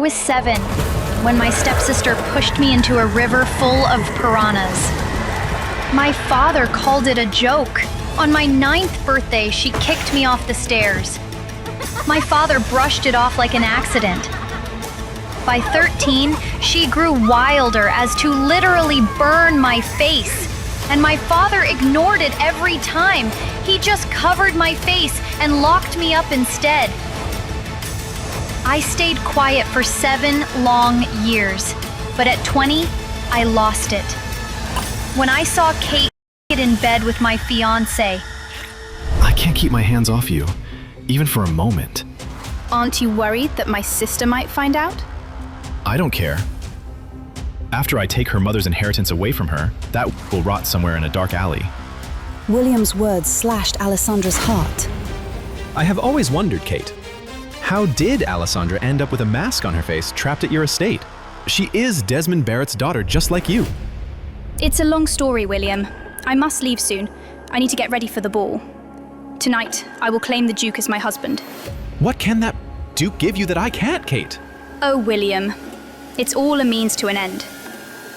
was 7 when my stepsister pushed me into a river full of piranhas. My father called it a joke. On my 9th birthday, she kicked me off the stairs. My father brushed it off like an accident. By 13, she grew wilder as to literally burn my face. And my father ignored it every time. He just covered my face and locked me up instead. I stayed quiet for 7 long years, but at 20, I lost it. When I saw Kate in bed with my fiancé. I can't keep my hands off you, even for a moment. Aren't you worried that my sister might find out? I don't care. After I take her mother's inheritance away from her, that will rot somewhere in a dark alley. William's words slashed Alessandra's heart. I have always wondered, Kate. How did Alessandra end up with a mask on her face trapped at your estate? She is Desmond Barrett's daughter, just like you. It's a long story, William. I must leave soon. I need to get ready for the ball. Tonight, I will claim the Duke as my husband. What can that Duke give you that I can't, Kate? Oh, William. It's all a means to an end.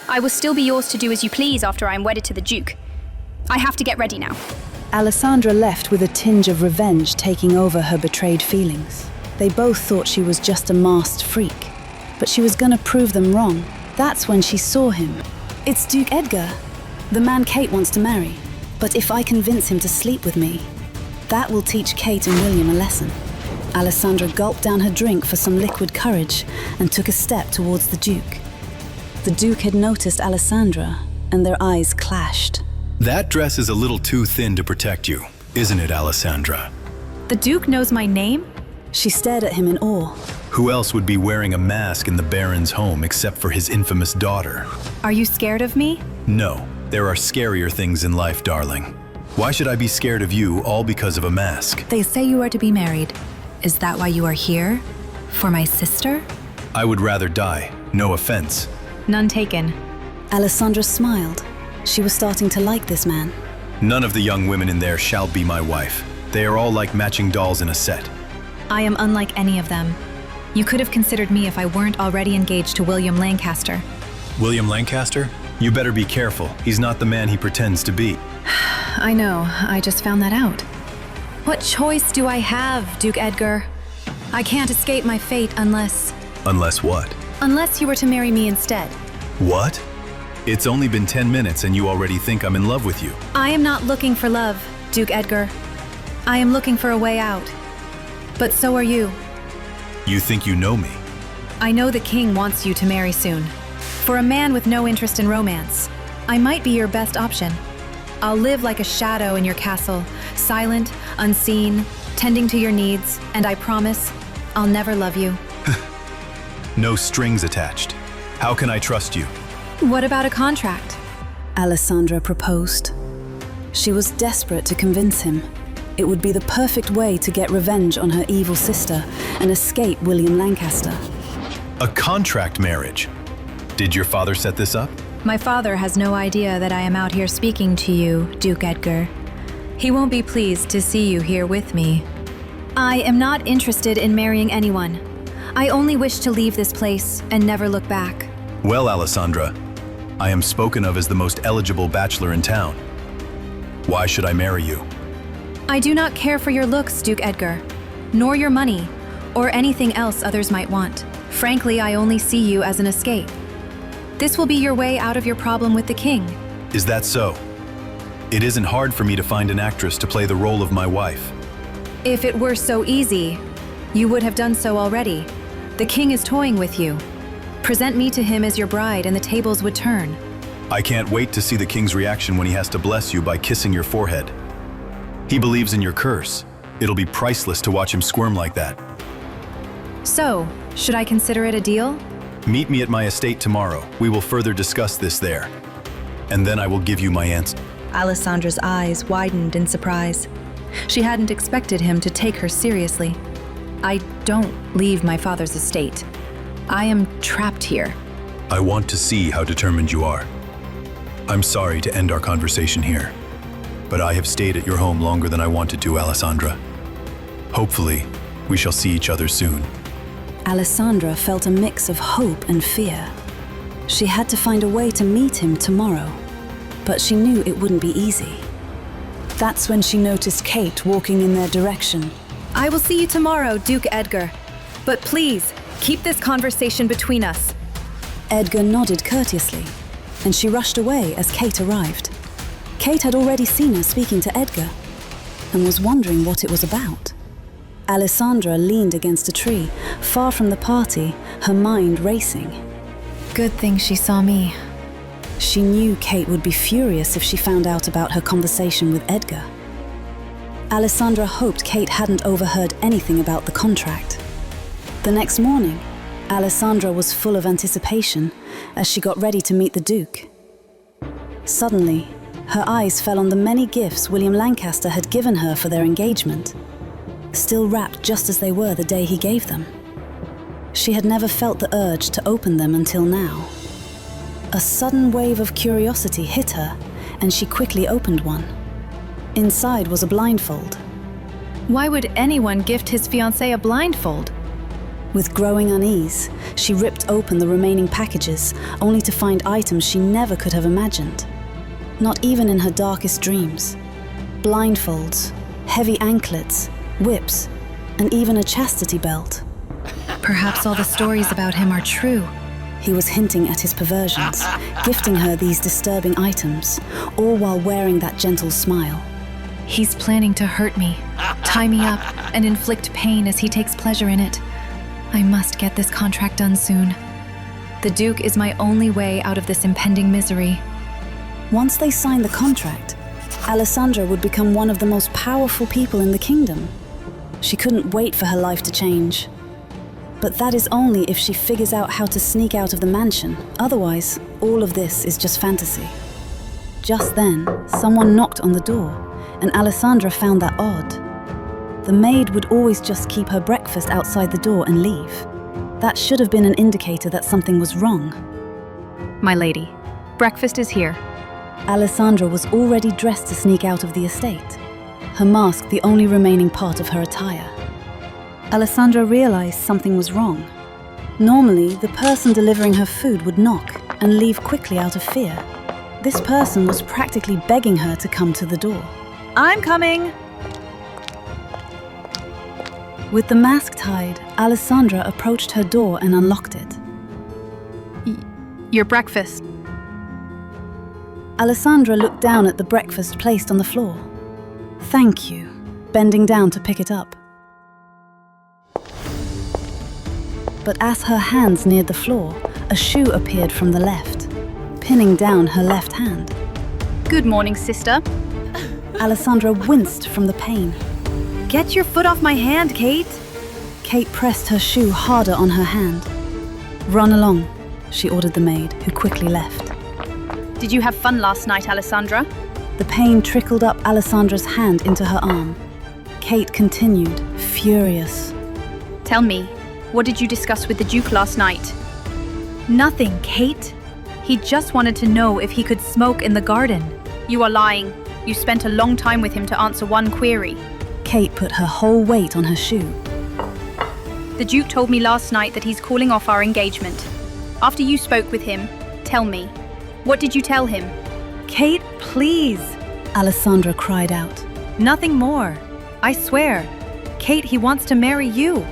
I will still be yours to do as you please after I am wedded to the Duke. I have to get ready now. Alessandra left with a tinge of revenge taking over her betrayed feelings. They both thought she was just a masked freak, but she was gonna prove them wrong. That's when she saw him. It's Duke Edgar, the man Kate wants to marry. But if I convince him to sleep with me, that will teach Kate and William a lesson. Alessandra gulped down her drink for some liquid courage and took a step towards the Duke. The Duke had noticed Alessandra, and their eyes clashed. That dress is a little too thin to protect you, isn't it, Alessandra? The Duke knows my name? She stared at him in awe. Who else would be wearing a mask in the Baron's home except for his infamous daughter? Are you scared of me? No, there are scarier things in life, darling. Why should I be scared of you all because of a mask? They say you are to be married. Is that why you are here? For my sister? I would rather die, no offense. None taken. Alessandra smiled. She was starting to like this man. None of the young women in there shall be my wife. They are all like matching dolls in a set. I am unlike any of them. You could have considered me if I weren't already engaged to William Lancaster. William Lancaster? You better be careful. He's not the man he pretends to be. I know, I just found that out. What choice do I have, Duke Edgar? I can't escape my fate unless... Unless what? Unless you were to marry me instead. What? It's only been 10 minutes and you already think I'm in love with you. I am not looking for love, Duke Edgar. I am looking for a way out. But so are you. You think you know me? I know the king wants you to marry soon. For a man with no interest in romance, I might be your best option. I'll live like a shadow in your castle, silent, unseen, tending to your needs, and I promise, I'll never love you. No strings attached. How can I trust you? What about a contract? Alessandra proposed. She was desperate to convince him. It would be the perfect way to get revenge on her evil sister and escape William Lancaster. A contract marriage? Did your father set this up? My father has no idea that I am out here speaking to you, Duke Edgar. He won't be pleased to see you here with me. I am not interested in marrying anyone. I only wish to leave this place and never look back. Well, Alessandra, I am spoken of as the most eligible bachelor in town. Why should I marry you? I do not care for your looks, Duke Edgar, nor your money, or anything else others might want. Frankly, I only see you as an escape. This will be your way out of your problem with the king. Is that so? It isn't hard for me to find an actress to play the role of my wife. If it were so easy, you would have done so already. The king is toying with you. Present me to him as your bride and the tables would turn. I can't wait to see the king's reaction when he has to bless you by kissing your forehead. He believes in your curse. It'll be priceless to watch him squirm like that. So, should I consider it a deal? Meet me at my estate tomorrow. We will further discuss this there. And then I will give you my answer. Alessandra's eyes widened in surprise. She hadn't expected him to take her seriously. I don't leave my father's estate. I am trapped here. I want to see how determined you are. I'm sorry to end our conversation here, but I have stayed at your home longer than I wanted to, Alessandra. Hopefully, we shall see each other soon. Alessandra felt a mix of hope and fear. She had to find a way to meet him tomorrow, but she knew it wouldn't be easy. That's when she noticed Kate walking in their direction. I will see you tomorrow, Duke Edgar. But please, keep this conversation between us. Edgar nodded courteously, and she rushed away as Kate arrived. Kate had already seen her speaking to Edgar, and was wondering what it was about. Alessandra leaned against a tree, far from the party, her mind racing. Good thing she saw me. She knew Kate would be furious if she found out about her conversation with Edgar. Alessandra hoped Kate hadn't overheard anything about the contract. The next morning, Alessandra was full of anticipation as she got ready to meet the Duke. Suddenly, her eyes fell on the many gifts William Lancaster had given her for their engagement, still wrapped just as they were the day he gave them. She had never felt the urge to open them until now. A sudden wave of curiosity hit her, and she quickly opened one. Inside was a blindfold. Why would anyone gift his fiancée a blindfold? With growing unease, she ripped open the remaining packages, only to find items she never could have imagined. Not even in her darkest dreams. Blindfolds, heavy anklets, whips, and even a chastity belt. Perhaps all the stories about him are true. He was hinting at his perversions, gifting her these disturbing items, all while wearing that gentle smile. He's planning to hurt me, tie me up, and inflict pain as he takes pleasure in it. I must get this contract done soon. The Duke is my only way out of this impending misery. Once they signed the contract, Alessandra would become one of the most powerful people in the kingdom. She couldn't wait for her life to change. But that is only if she figures out how to sneak out of the mansion. Otherwise, all of this is just fantasy. Just then, someone knocked on the door, and Alessandra found that odd. The maid would always just keep her breakfast outside the door and leave. That should have been an indicator that something was wrong. My lady, breakfast is here. Alessandra was already dressed to sneak out of the estate, her mask the only remaining part of her attire. Alessandra realized something was wrong. Normally, the person delivering her food would knock and leave quickly out of fear. This person was practically begging her to come to the door. I'm coming! With the mask tied, Alessandra approached her door and unlocked it. Your breakfast. Alessandra looked down at the breakfast placed on the floor. Thank you, bending down to pick it up. But as her hands neared the floor, a shoe appeared from the left, pinning down her left hand. Good morning, sister. Alessandra winced from the pain. Get your foot off my hand, Kate! Kate pressed her shoe harder on her hand. Run along, she ordered the maid, who quickly left. Did you have fun last night, Alessandra? The pain trickled up Alessandra's hand into her arm. Kate continued, furious. Tell me, what did you discuss with the Duke last night? Nothing, Kate. He just wanted to know if he could smoke in the garden. You are lying. You spent a long time with him to answer one query. Kate put her whole weight on her shoe. The Duke told me last night that he's calling off our engagement. After you spoke with him, tell me, what did you tell him? Kate, please! Alessandra cried out. Nothing more. I swear. Kate, he wants to marry you.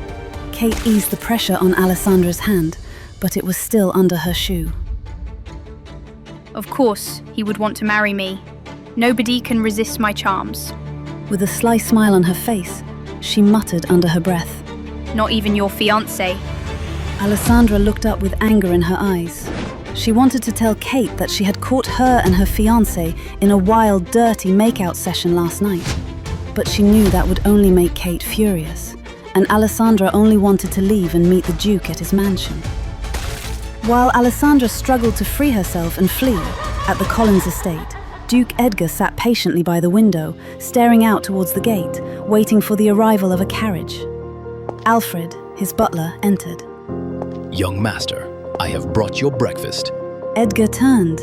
Kate eased the pressure on Alessandra's hand, but it was still under her shoe. Of course, he would want to marry me. Nobody can resist my charms. With a sly smile on her face, she muttered under her breath. Not even your fiancé. Alessandra looked up with anger in her eyes. She wanted to tell Kate that she had caught her and her fiancé in a wild, dirty make-out session last night. But she knew that would only make Kate furious, and Alessandra only wanted to leave and meet the Duke at his mansion. While Alessandra struggled to free herself and flee, at the Collins estate, Duke Edgar sat patiently by the window, staring out towards the gate, waiting for the arrival of a carriage. Alfred, his butler, entered. Young master, I have brought your breakfast. Edgar turned.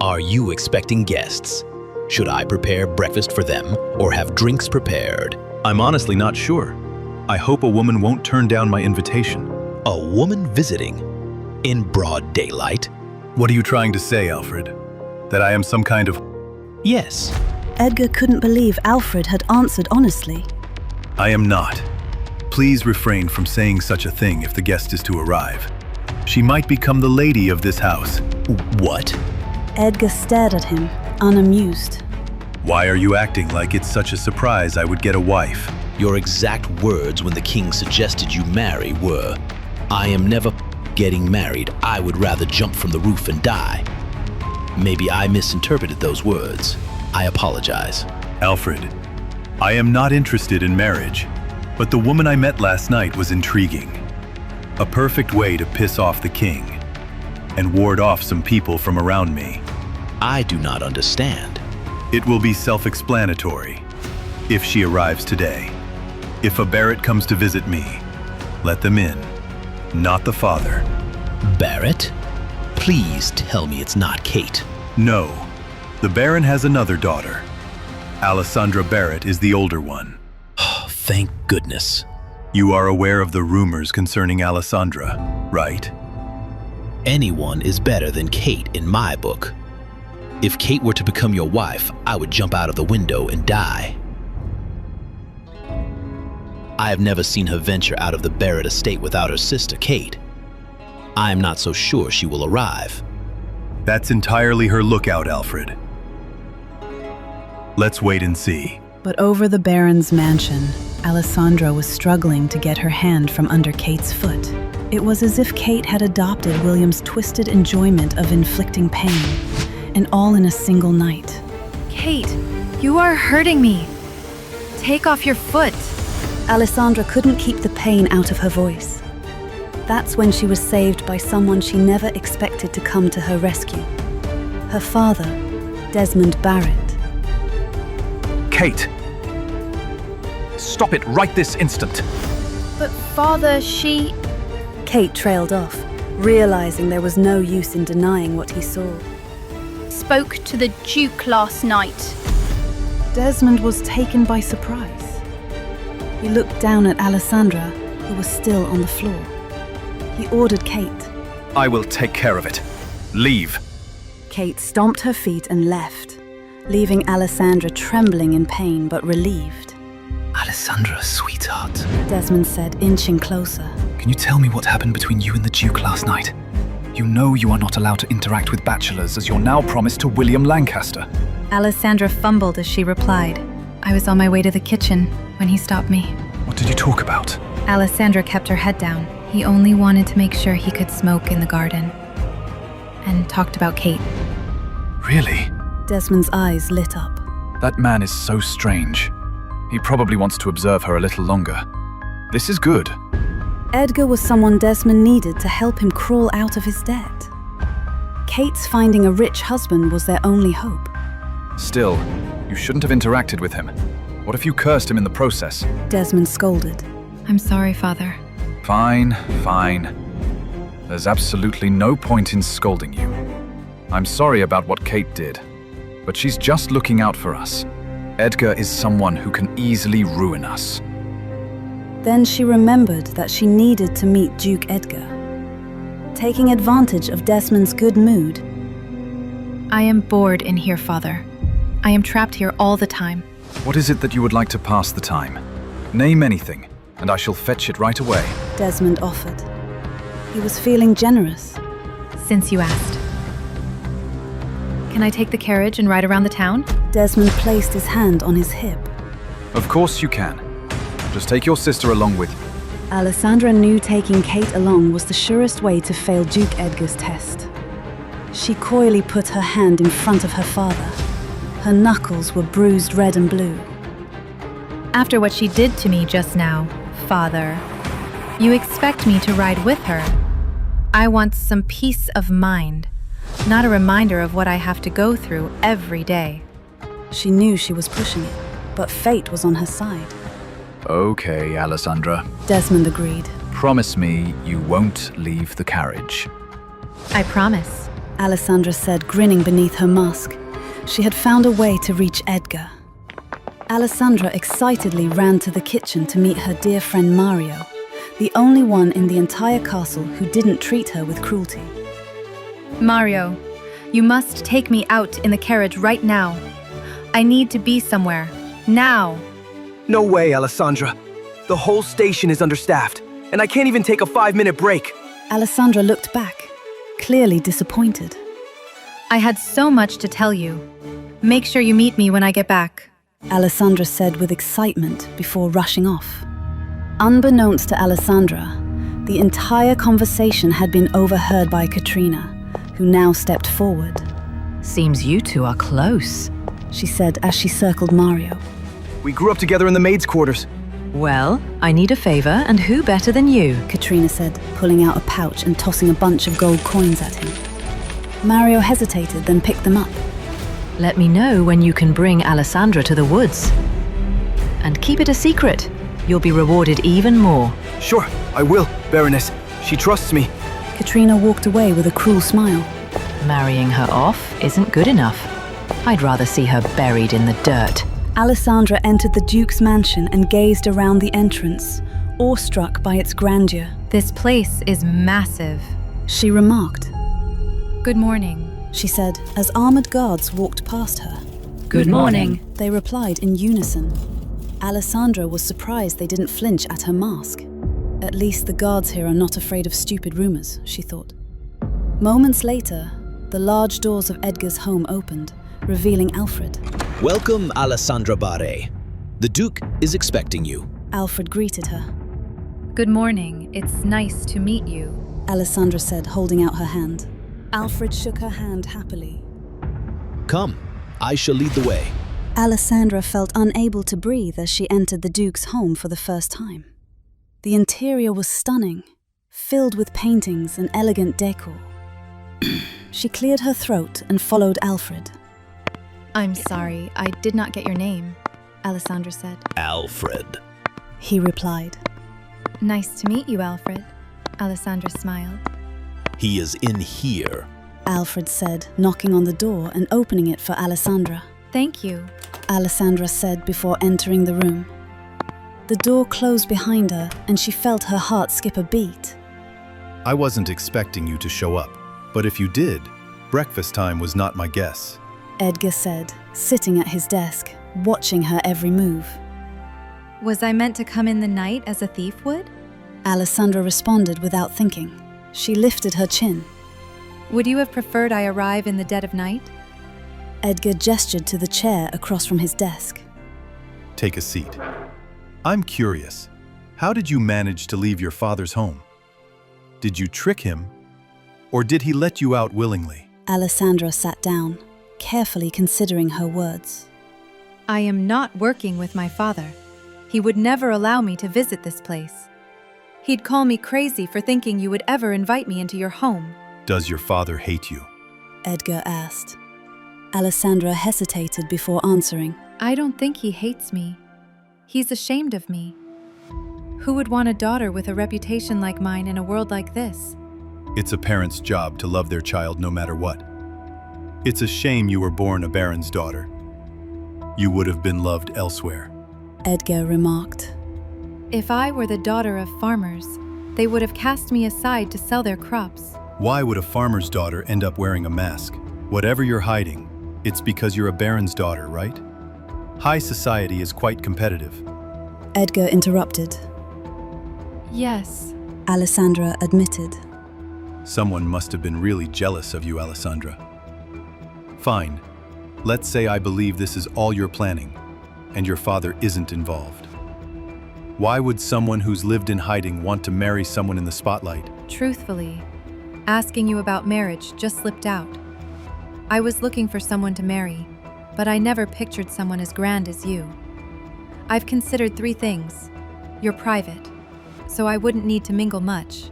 Are you expecting guests? Should I prepare breakfast for them or have drinks prepared? I'm honestly not sure. I hope a woman won't turn down my invitation. A woman visiting in broad daylight? What are you trying to say, Alfred? That I am some kind of... Yes. Edgar couldn't believe Alfred had answered honestly. I am not. Please refrain from saying such a thing if the guest is to arrive. She might become the lady of this house. What? Edgar stared at him, unamused. Why are you acting like it's such a surprise I would get a wife? Your exact words when the king suggested you marry were, "I am never getting married. I would rather jump from the roof and die." Maybe I misinterpreted those words. I apologize. Alfred, I am not interested in marriage, but the woman I met last night was intriguing. A perfect way to piss off the king and ward off some people from around me. I do not understand. It will be self-explanatory if she arrives today. If a Barrett comes to visit me, let them in, not the father. Barrett? Please tell me it's not Kate. No, the Baron has another daughter. Alessandra Barrett is the older one. Thank goodness. You are aware of the rumors concerning Alessandra, right? Anyone is better than Kate in my book. If Kate were to become your wife, I would jump out of the window and die. I have never seen her venture out of the Barrett estate without her sister, Kate. I am not so sure she will arrive. That's entirely her lookout, Alfred. Let's wait and see. But over the Baron's mansion, Alessandra was struggling to get her hand from under Kate's foot. It was as if Kate had adopted William's twisted enjoyment of inflicting pain, and all in a single night. Kate, you are hurting me. Take off your foot. Alessandra couldn't keep the pain out of her voice. That's when she was saved by someone she never expected to come to her rescue. Her father, Desmond Barrett. Kate! Stop it right this instant! But father, she... Kate trailed off, realizing there was no use in denying what he saw. spoke to the Duke last night. Desmond was taken by surprise. He looked down at Alessandra, who was still on the floor. He ordered Kate. I will take care of it. Leave. Kate stomped her feet and left, leaving Alessandra trembling in pain but relieved. Alessandra, sweetheart. Desmond said, inching closer. Can you tell me what happened between you and the Duke last night? You know you are not allowed to interact with bachelors as you're now promised to William Lancaster. Alessandra fumbled as she replied. I was on my way to the kitchen when he stopped me. What did you talk about? Alessandra kept her head down. He only wanted to make sure he could smoke in the garden. And talked about Kate. Really? Desmond's eyes lit up. That man is so strange. He probably wants to observe her a little longer. This is good. Edgar was someone Desmond needed to help him crawl out of his debt. Kate's finding a rich husband was their only hope. Still, you shouldn't have interacted with him. What if you cursed him in the process? Desmond scolded. I'm sorry, Father. Fine, fine. There's absolutely no point in scolding you. I'm sorry about what Kate did, but she's just looking out for us. Edgar is someone who can easily ruin us. Then she remembered that she needed to meet Duke Edgar. Taking advantage of Desmond's good mood, I am bored in here, Father. I am trapped here all the time. What is it that you would like to pass the time? Name anything, and I shall fetch it right away. Desmond offered. He was feeling generous. Since you asked. Can I take the carriage and ride around the town? Desmond placed his hand on his hip. Of course you can. Just take your sister along with you. Alessandra knew taking Kate along was the surest way to fail Duke Edgar's test. She coyly put her hand in front of her father. Her knuckles were bruised red and blue. After what she did to me just now, Father, you expect me to ride with her. I want some peace of mind, not a reminder of what I have to go through every day. She knew she was pushing it, but fate was on her side. Okay, Alessandra. Desmond agreed. Promise me you won't leave the carriage. I promise. Alessandra said, grinning beneath her mask. She had found a way to reach Edgar. Alessandra excitedly ran to the kitchen to meet her dear friend Mario. the only one in the entire castle who didn't treat her with cruelty. Mario, you must take me out in the carriage right now. I need to be somewhere. Now! No way, Alessandra. The whole station is understaffed, and I can't even take a 5-minute break. Alessandra looked back, clearly disappointed. I had so much to tell you. Make sure you meet me when I get back. Alessandra said with excitement before rushing off. Unbeknownst to Alessandra, the entire conversation had been overheard by Katrina, who now stepped forward. Seems you two are close, she said as she circled Mario. We grew up together in the maids' quarters. Well, I need a favor, and who better than you? Katrina said, pulling out a pouch and tossing a bunch of gold coins at him. Mario hesitated, then picked them up. Let me know when you can bring Alessandra to the woods. And keep it a secret. You'll be rewarded even more. Sure, I will, Baroness. She trusts me. Katrina walked away with a cruel smile. Marrying her off isn't good enough. I'd rather see her buried in the dirt. Alessandra entered the Duke's mansion and gazed around the entrance, awestruck by its grandeur. This place is massive, she remarked. Good morning, she said as armored guards walked past her. Good morning, they replied in unison. Alessandra was surprised they didn't flinch at her mask. At least the guards here are not afraid of stupid rumors, she thought. Moments later, the large doors of Edgar's home opened, revealing Alfred. Welcome, Alessandra Barre. The Duke is expecting you. Alfred greeted her. Good morning. It's nice to meet you, Alessandra said, holding out her hand. Alfred shook her hand happily. Come, I shall lead the way. Alessandra felt unable to breathe as she entered the Duke's home for the first time. The interior was stunning, filled with paintings and elegant decor. She cleared her throat and followed Alfred. I'm sorry, I did not get your name, Alessandra said. Alfred, he replied. Nice to meet you, Alfred, Alessandra smiled. He is in here, Alfred said, knocking on the door and opening it for Alessandra. Thank you, Alessandra said before entering the room. The door closed behind her and she felt her heart skip a beat. I wasn't expecting you to show up, but if you did, breakfast time was not my guess. Edgar said, sitting at his desk, watching her every move. Was I meant to come in the night as a thief would? Alessandra responded without thinking. She lifted her chin. Would you have preferred I arrive in the dead of night? Edgar gestured to the chair across from his desk. Take a seat. I'm curious. How did you manage to leave your father's home? Did you trick him, or did he let you out willingly? Alessandra sat down, carefully considering her words. I am not working with my father. He would never allow me to visit this place. He'd call me crazy for thinking you would ever invite me into your home. Does your father hate you? Edgar asked. Alessandra hesitated before answering. I don't think he hates me. He's ashamed of me. Who would want a daughter with a reputation like mine in a world like this? It's a parent's job to love their child no matter what. It's a shame you were born a baron's daughter. You would have been loved elsewhere, Edgar remarked. If I were the daughter of farmers, they would have cast me aside to sell their crops. Why would a farmer's daughter end up wearing a mask? Whatever you're hiding, it's because you're a baron's daughter, right? High society is quite competitive. Edgar interrupted. Yes, Alessandra admitted. Someone must have been really jealous of you, Alessandra. Fine. Let's say I believe this is all you're planning, and your father isn't involved. Why would someone who's lived in hiding want to marry someone in the spotlight? Truthfully, asking you about marriage just slipped out. I was looking for someone to marry, but I never pictured someone as grand as you. I've considered 3 things. You're private, so I wouldn't need to mingle much.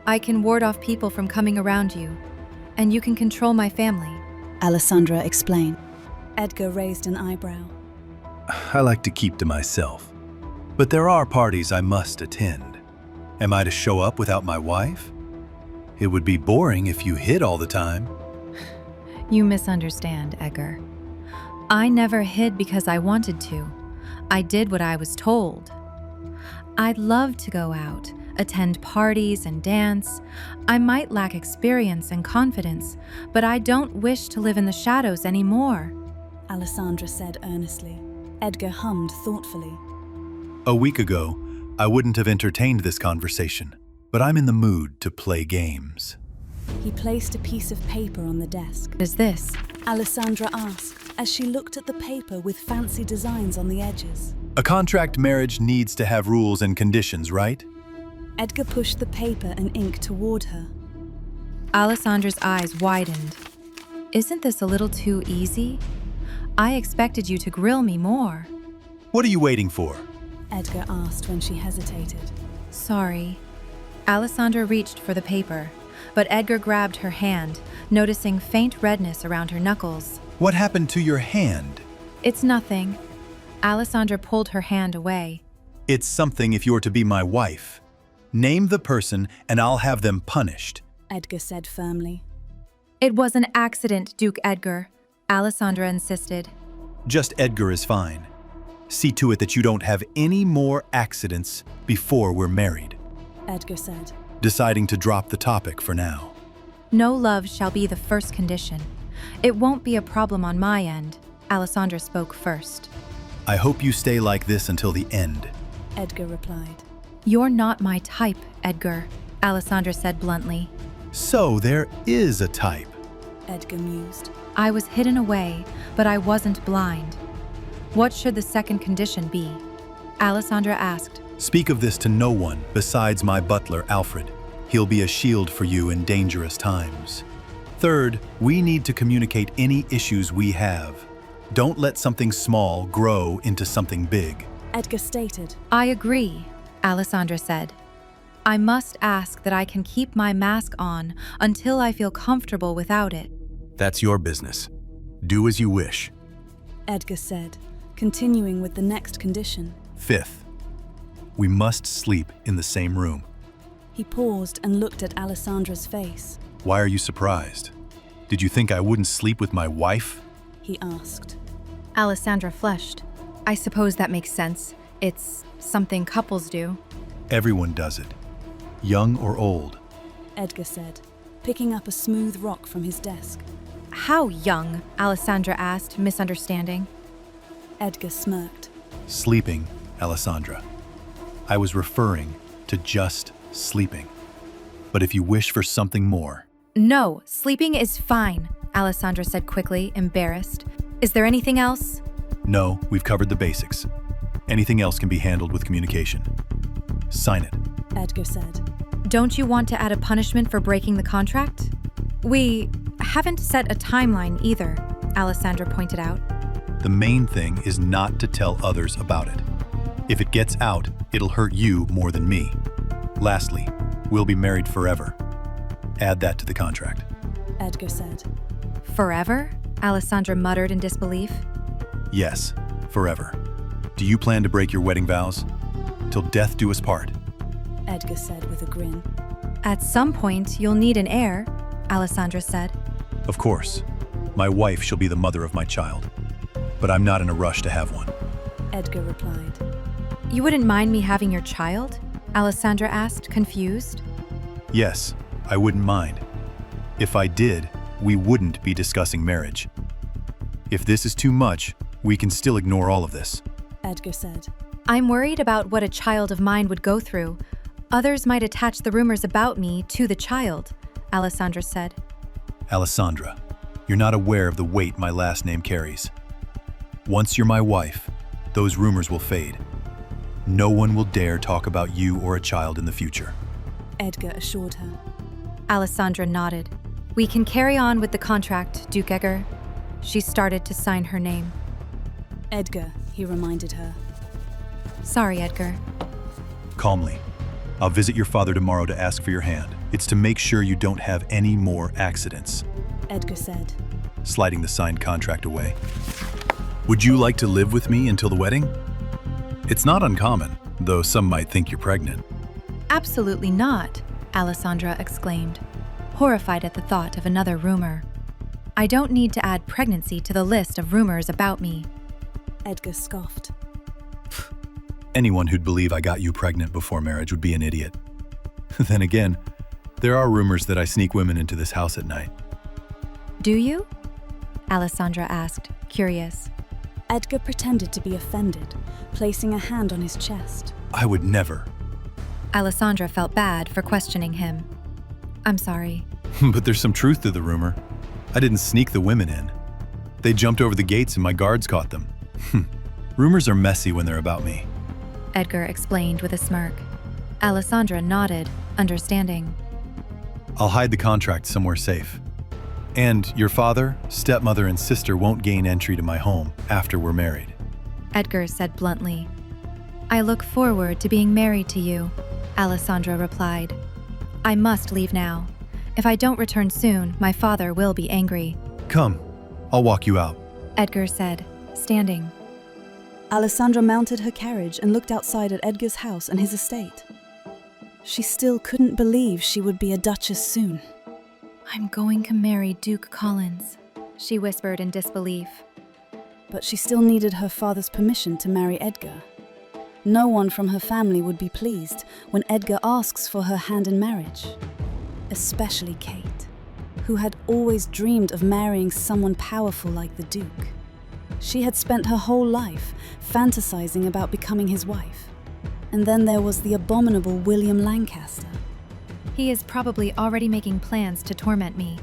I can ward off people from coming around you, and you can control my family, Alessandra explained. Edgar raised an eyebrow. I like to keep to myself, but there are parties I must attend. Am I to show up without my wife? It would be boring if you hid all the time. You misunderstand, Edgar. I never hid because I wanted to. I did what I was told. I'd love to go out, attend parties and dance. I might lack experience and confidence, but I don't wish to live in the shadows anymore, Alessandra said earnestly. Edgar hummed thoughtfully. A week ago, I wouldn't have entertained this conversation, but I'm in the mood to play games. He placed a piece of paper on the desk. What is this? Alessandra asked as she looked at the paper with fancy designs on the edges. A contract marriage needs to have rules and conditions, right? Edgar pushed the paper and ink toward her. Alessandra's eyes widened. Isn't this a little too easy? I expected you to grill me more. What are you waiting for? Edgar asked when she hesitated. Sorry. Alessandra reached for the paper, but Edgar grabbed her hand, noticing faint redness around her knuckles. What happened to your hand? It's nothing. Alessandra pulled her hand away. It's something if you're to be my wife. Name the person and I'll have them punished, Edgar said firmly. It was an accident, Duke Edgar, Alessandra insisted. Just Edgar is fine. See to it that you don't have any more accidents before we're married, Edgar said, deciding to drop the topic for now. No love shall be the first condition. It won't be a problem on my end, Alessandra spoke first. I hope you stay like this until the end, Edgar replied. You're not my type, Edgar, Alessandra said bluntly. So there is a type, Edgar mused. I was hidden away, but I wasn't blind. What should the second condition be? Alessandra asked. Speak of this to no one besides my butler, Alfred. He'll be a shield for you in dangerous times. Third, we need to communicate any issues we have. Don't let something small grow into something big, Edgar stated. I agree, Alessandra said. I must ask that I can keep my mask on until I feel comfortable without it. That's your business. Do as you wish. Edgar said, continuing with the next condition. Fifth, we must sleep in the same room. He paused and looked at Alessandra's face. Why are you surprised? Did you think I wouldn't sleep with my wife? He asked. Alessandra flushed. I suppose that makes sense. It's something couples do. Everyone does it, young or old, Edgar said, picking up a smooth rock from his desk. How young? Alessandra asked, misunderstanding. Edgar smirked. Sleeping, Alessandra. I was referring to just sleeping. But if you wish for something more... No, sleeping is fine, Alessandra said quickly, embarrassed. Is there anything else? No, we've covered the basics. Anything else can be handled with communication. Sign it, Edgar said. Don't you want to add a punishment for breaking the contract? We haven't set a timeline either, Alessandra pointed out. The main thing is not to tell others about it. If it gets out, it'll hurt you more than me. Lastly, we'll be married forever. Add that to the contract, Edgar said. Forever? Alessandra muttered in disbelief. Yes, forever. Do you plan to break your wedding vows? Till death do us part, Edgar said with a grin. At some point, you'll need an heir, Alessandra said. Of course. My wife shall be the mother of my child. But I'm not in a rush to have one, Edgar replied. You wouldn't mind me having your child? Alessandra asked, confused. Yes, I wouldn't mind. If I did, we wouldn't be discussing marriage. If this is too much, we can still ignore all of this, Edgar said. I'm worried about what a child of mine would go through. Others might attach the rumors about me to the child, Alessandra said. Alessandra, you're not aware of the weight my last name carries. Once you're my wife, those rumors will fade. No one will dare talk about you or a child in the future, Edgar assured her. Alessandra nodded. We can carry on with the contract, Duke Edgar. She started to sign her name. Edgar, he reminded her. Sorry, Edgar. Calmly. I'll visit your father tomorrow to ask for your hand. It's to make sure you don't have any more accidents, Edgar said, sliding the signed contract away. Would you like to live with me until the wedding? It's not uncommon, though some might think you're pregnant. Absolutely not, Alessandra exclaimed, horrified at the thought of another rumor. I don't need to add pregnancy to the list of rumors about me. Edgar scoffed. Anyone who'd believe I got you pregnant before marriage would be an idiot. Then again, there are rumors that I sneak women into this house at night. Do you? Alessandra asked, curious. Edgar pretended to be offended, placing a hand on his chest. I would never. Alessandra felt bad for questioning him. I'm sorry. But there's some truth to the rumor. I didn't sneak the women in. They jumped over the gates and my guards caught them. Rumors are messy when they're about me. Edgar explained with a smirk. Alessandra nodded, understanding. I'll hide the contract somewhere safe. And your father, stepmother, and sister won't gain entry to my home after we're married. Edgar said bluntly. I look forward to being married to you, Alessandra replied. I must leave now. If I don't return soon, my father will be angry. Come, I'll walk you out. Edgar said, standing. Alessandra mounted her carriage and looked outside at Edgar's house and his estate. She still couldn't believe she would be a duchess soon. I'm going to marry Duke Collins, she whispered in disbelief. But she still needed her father's permission to marry Edgar. No one from her family would be pleased when Edgar asks for her hand in marriage. Especially Kate, who had always dreamed of marrying someone powerful like the Duke. She had spent her whole life fantasizing about becoming his wife. And then there was the abominable William Lancaster. He is probably already making plans to torment me,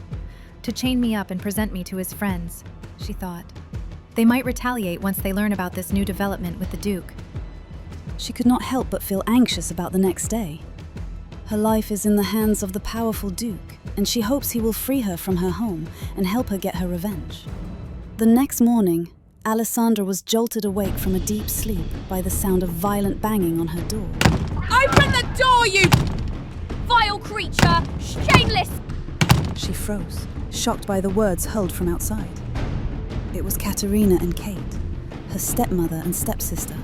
to chain me up and present me to his friends, she thought. They might retaliate once they learn about this new development with the Duke. She could not help but feel anxious about the next day. Her life is in the hands of the powerful Duke, and she hopes he will free her from her home and help her get her revenge. The next morning, Alessandra was jolted awake from a deep sleep by the sound of violent banging on her door. Open the door, you vile creature! Shameless! She froze, shocked by the words hurled from outside. It was Katerina and Kate, her stepmother and stepsister.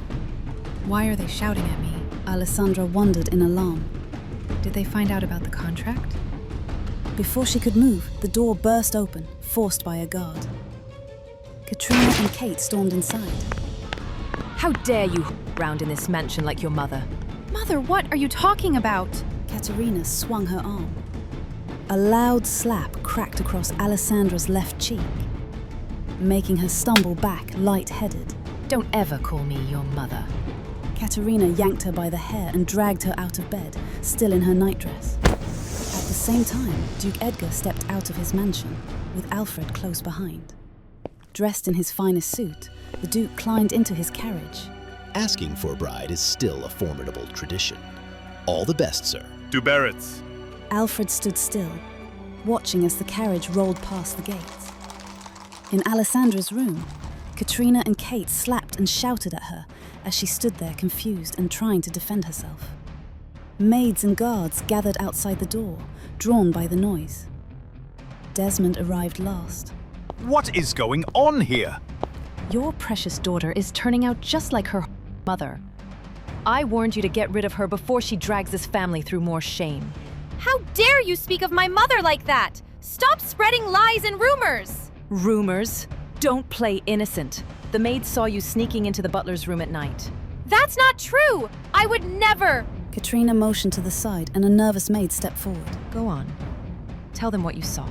Why are they shouting at me? Alessandra wondered in alarm. Did they find out about the contract? Before she could move, the door burst open, forced by a guard. Katrina and Kate stormed inside. How dare you round in this mansion like your mother? Mother, what are you talking about? Katerina swung her arm. A loud slap cracked across Alessandra's left cheek, making her stumble back light-headed. Don't ever call me your mother. Katerina yanked her by the hair and dragged her out of bed, still in her nightdress. At the same time, Duke Edgar stepped out of his mansion, with Alfred close behind. Dressed in his finest suit, the Duke climbed into his carriage. Asking for a bride is still a formidable tradition. All the best, sir. To Barrett's. Alfred stood still, watching as the carriage rolled past the gates. In Alessandra's room, Katrina and Kate slapped and shouted at her as she stood there confused and trying to defend herself. Maids and guards gathered outside the door, drawn by the noise. Desmond arrived last. What is going on here? Your precious daughter is turning out just like her mother. I warned you to get rid of her before she drags this family through more shame. How dare you speak of my mother like that? Stop spreading lies and rumors! Rumors? Don't play innocent. The maid saw you sneaking into the butler's room at night. That's not true! I would never! Katrina motioned to the side and a nervous maid stepped forward. Go on. Tell them what you saw.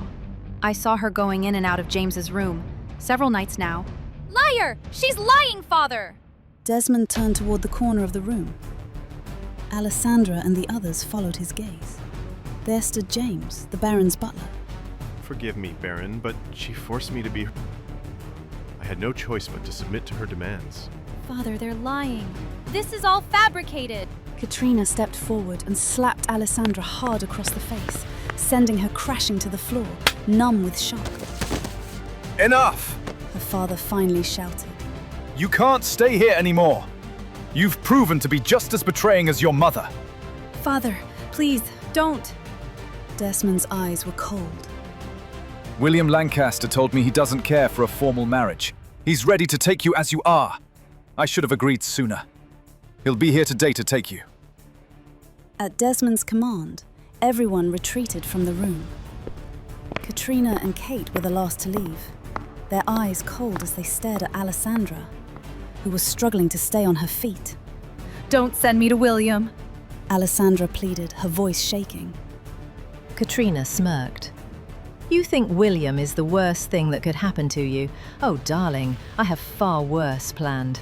I saw her going in and out of James's room, several nights now. Liar! She's lying, father! Desmond turned toward the corner of the room. Alessandra and the others followed his gaze. There stood James, the Baron's butler. Forgive me, Baron, but she forced me to be... I had no choice but to submit to her demands. Father, they're lying. This is all fabricated. Katrina stepped forward and slapped Alessandra hard across the face, sending her crashing to the floor, numb with shock. Enough! Her father finally shouted. You can't stay here anymore. You've proven to be just as betraying as your mother. Father, please, don't. Desmond's eyes were cold. William Lancaster told me he doesn't care for a formal marriage. He's ready to take you as you are. I should have agreed sooner. He'll be here today to take you. At Desmond's command, everyone retreated from the room. Katrina and Kate were the last to leave, their eyes cold as they stared at Alessandra, who was struggling to stay on her feet. Don't send me to William. Alessandra pleaded, her voice shaking. Katrina smirked. You think William is the worst thing that could happen to you? Oh, darling, I have far worse planned.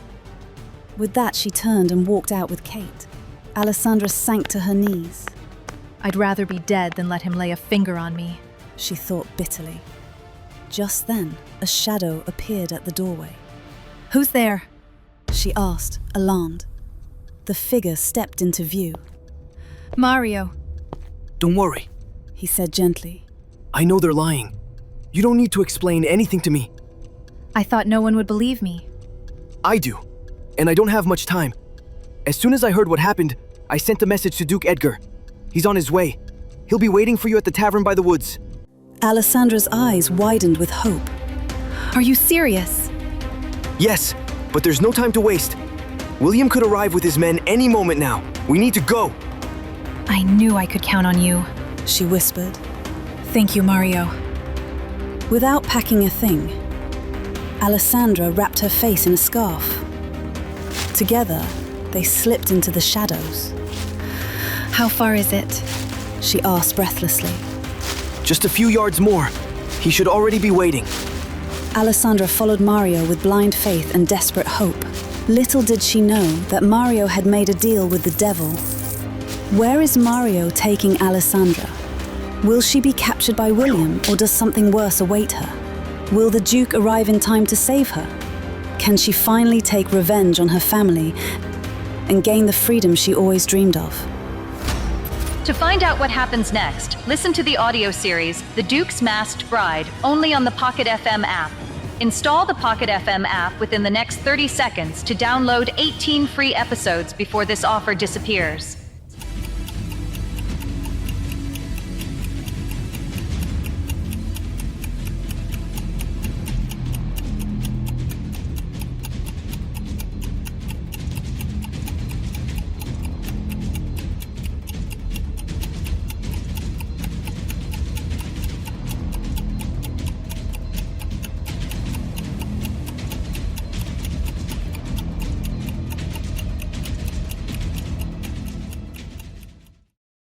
With that, she turned and walked out with Kate. Alessandra sank to her knees. I'd rather be dead than let him lay a finger on me, she thought bitterly. Just then, a shadow appeared at the doorway. Who's there? She asked, alarmed. The figure stepped into view. Mario. Don't worry, he said gently. I know they're lying. You don't need to explain anything to me. I thought no one would believe me. I do, and I don't have much time. As soon as I heard what happened, I sent a message to Duke Edgar. He's on his way. He'll be waiting for you at the tavern by the woods. Alessandra's eyes widened with hope. Are you serious? Yes, but there's no time to waste. William could arrive with his men any moment now. We need to go. I knew I could count on you, she whispered. Thank you, Mario. Without packing a thing, Alessandra wrapped her face in a scarf. Together, they slipped into the shadows. How far is it? She asked breathlessly. Just a few yards more. He should already be waiting. Alessandra followed Mario with blind faith and desperate hope. Little did she know that Mario had made a deal with the devil. Where is Mario taking Alessandra? Will she be captured by William, or does something worse await her? Will the Duke arrive in time to save her? Can she finally take revenge on her family and gain the freedom she always dreamed of? To find out what happens next, listen to the audio series, The Duke's Masked Bride, only on the Pocket FM app. Install the Pocket FM app within the next 30 seconds to download 18 free episodes before this offer disappears.